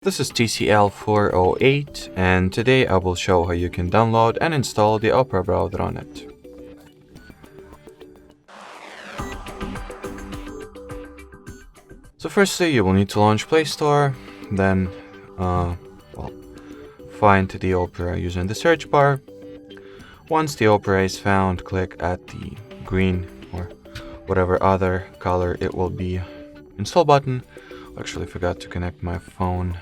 This is TCL 408, and today I will show how you can download and install the Opera browser on it. So firstly, you will need to launch Play Store, then find the Opera using the search bar. Once the Opera is found, click at the green or whatever other color it will be install button. I actually forgot to connect my phone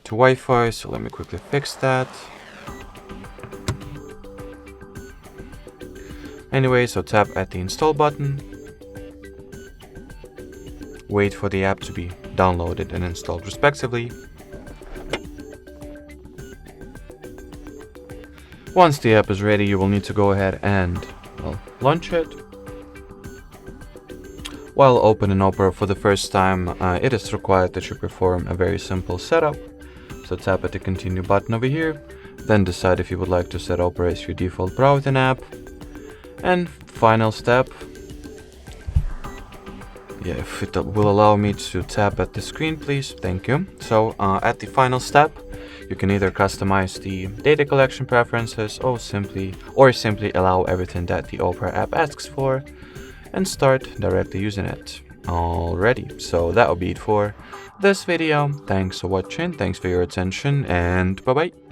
to Wi-Fi, so let me quickly fix that. Anyway, so tap at the install button. Wait for the app to be downloaded and installed respectively. Once the app is ready, you will need to go ahead and launch it. While opening Opera for the first time, it is required that you perform a very simple setup. So tap at the continue button over here, then decide if you would like to set Opera as your default browsing app. And final step, if it will allow me to tap at the screen, please, thank you. So at the final step, you can either customize the data collection preferences or simply allow everything that the Opera app asks for and start directly using it. Alrighty, so that will be it for this video. Thanks for watching, thanks for your attention, and bye bye.